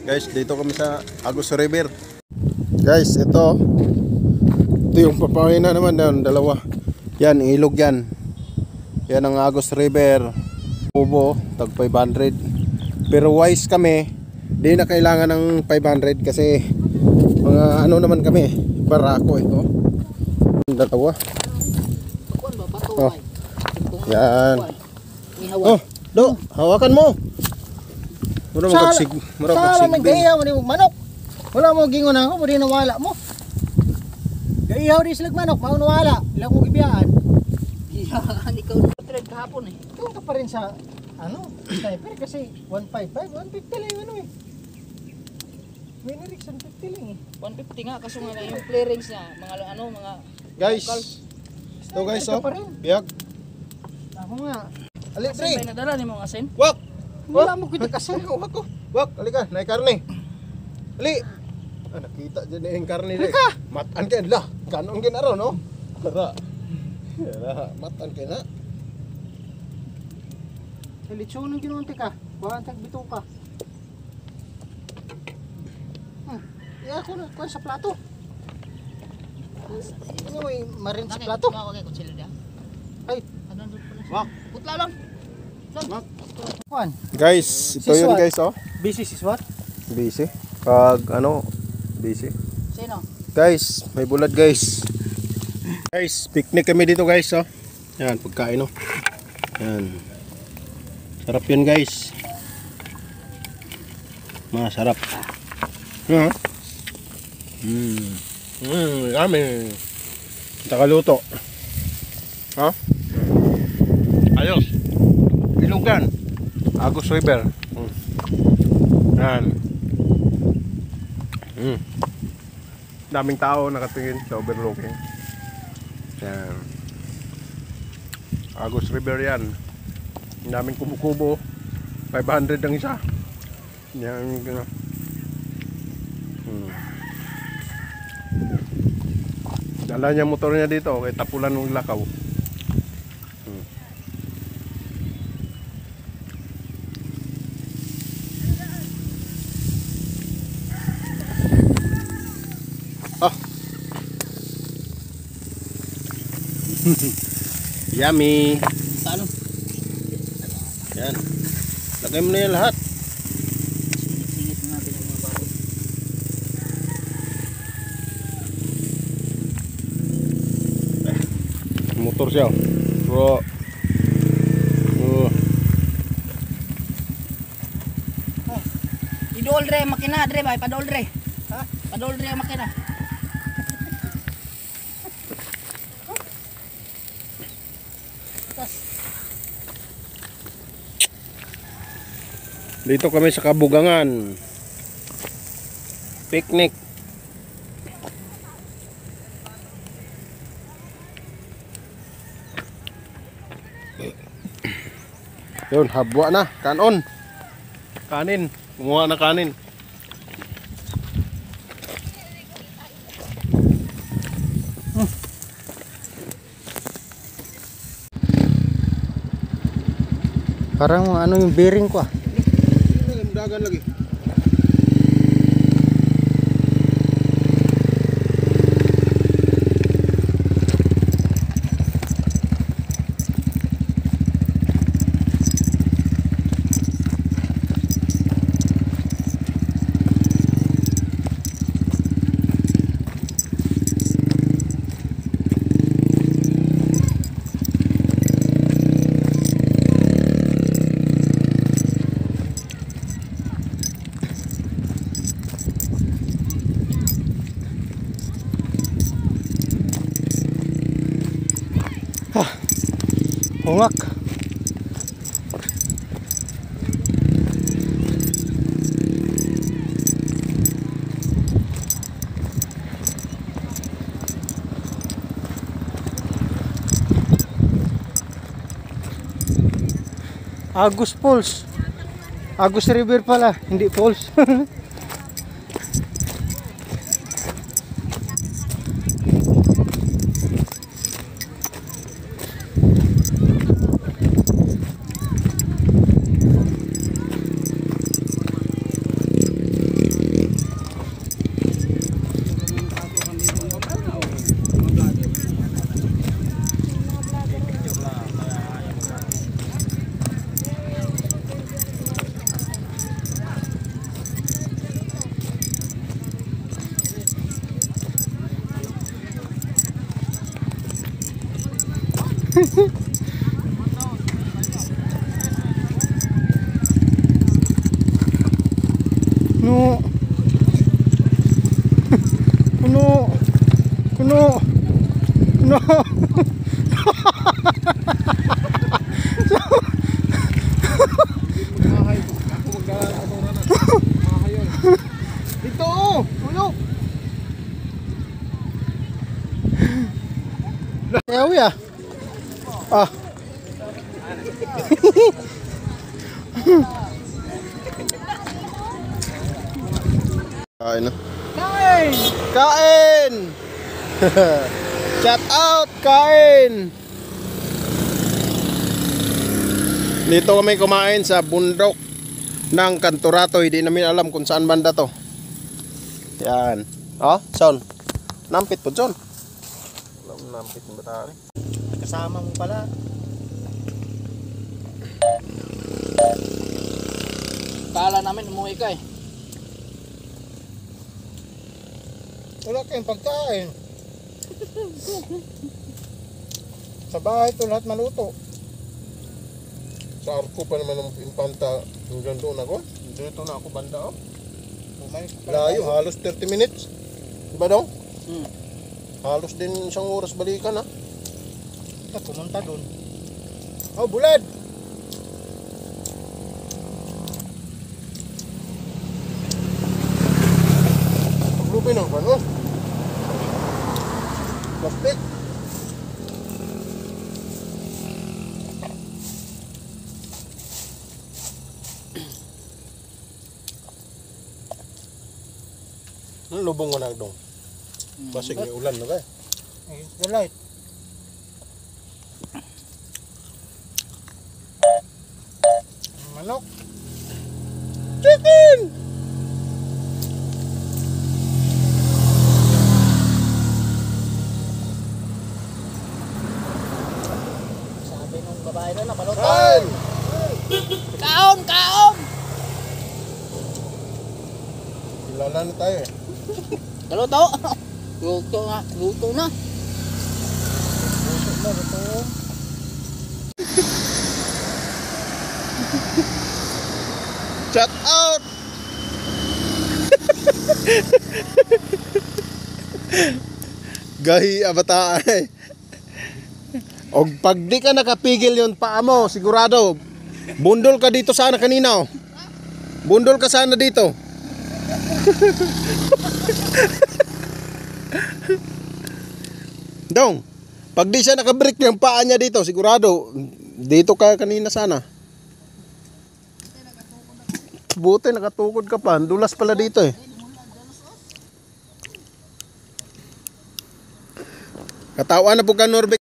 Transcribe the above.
Guys, dito kami sa Agus River. Guys, ito yung papawin na naman yan, dalawa. Yan, ilog yan. Yan ang Agus River. Kubo, tag 500. Pero wise kami, di na kailangan ng 500 kasi mga ano naman kami, barako ito. Dalawa. Oh. Yan. Oh, do, hawakan mo. Mura mo kagsig, mura mo kagsig. Saan gaihaw ni manok? Wala mo gingon ako, mo di nawala mo. Gaihaw di sila manok, mao nawala. Ilang mo gibiyaan. Iyan ikaw na trade kahapon eh. Ikaw ka pa rin sa ano, sniper kasi 155, 150 lang yung ano eh. May nariks 150 lang eh. 150 nga kaso nga yung clearings niya, mga ano, mga Guys, ito guys, oh. Biyag. Ako nga. Ali, asin pre. ba nadala ni mga asin? Wak. Wala mo kita kasi. Wak ko. Wak, halika, naik karne. Ali. Ah, nakita dyan yung karne deh. Matan ka lah. Kanon ginaro, no? Tara. Tara, matan ka na. Lechon ng ginunti ka. Kuhaan tag bito ka. Ako na, kuhaan sa plato. Ano may marin sa plato? Bakit ako kutsilyo dia? Ay, Ano doon pala? Wak. Putla lang. kuhaan. Guys, ito yun guys, oh. Busy sis what? Busy. Pag ano, busy. Sino? Guys, may bulad guys. Guys, picnic kami dito guys, oh. Yan, pagkain, oh. Yan. Sarap yun guys. Masarap. Yan, yummy. Takaluto. Ha? Ayos. Ilugan. Agus River. Yan. Daming tao nakatingin sa overlooking. Yan. Agus River yan. Daming kubo-kubo. 500 ang isa. Yan. Dala niya motor niya dito kay tapulan ng lakaw. Yummy. Paano? Yan. Lagay mo na yan lahat. Singit na natin yung mga bahay. Motor siya. Bro. Idol dre makina dre bay padol dre. Ha? Padol dre ang makina. Dito kami sa Kabugangan. Picnic. Yun, habwa na. Kanon. Kanin. Kumuha na kanin. Parang ano yung bearing ko ah. Dagan lagi. Hungak. Agus Falls. Agus River pala, hindi falls. No. No. No. No. Dito! Tulog! Ewi ah. Ah. Kain na. Kain! Kain! Shout out, kain! Dito kami kumain sa bundok ng Kantorato. Hindi namin alam kung saan banda to. Yan. Oh, son. Nampit po, son. Nampit mo ba tayo? Kasama mo pala. Kala namin umuwi ka eh. Wala kayong pagkain. Sa bahay ito lahat maluto. Sa arko pa naman ng impanta hanggang doon ako. Dito na ako banda, oh. Bumalik pa Layo, tayo. halos 30 minutes. Diba daw? Hmm. Halos din isang oras balikan, ha? Kita pumunta doon. Oh, bulad! Paglupin ng ano? Plastic. Ano lubong mo na dong? Basig may ulan na kaya. Against the light. Manok. Chicken! Sabi nung babae na napaloto. Kain! Kaon! Kaon! Kilala na tayo eh. Kaluto! Luto na. Luto na. Shout out! Gahi abata eh. Og pag di ka nakapigil yon paa mo, sigurado bundol ka dito sana kanina oh. Bundol ka sana dito. Dong, pag di siya nakabreak yung paa niya dito, sigurado dito ka kanina sana. Buti nakatukod ka pa, dulas pala dito eh. Katawan na po ka, Norbek.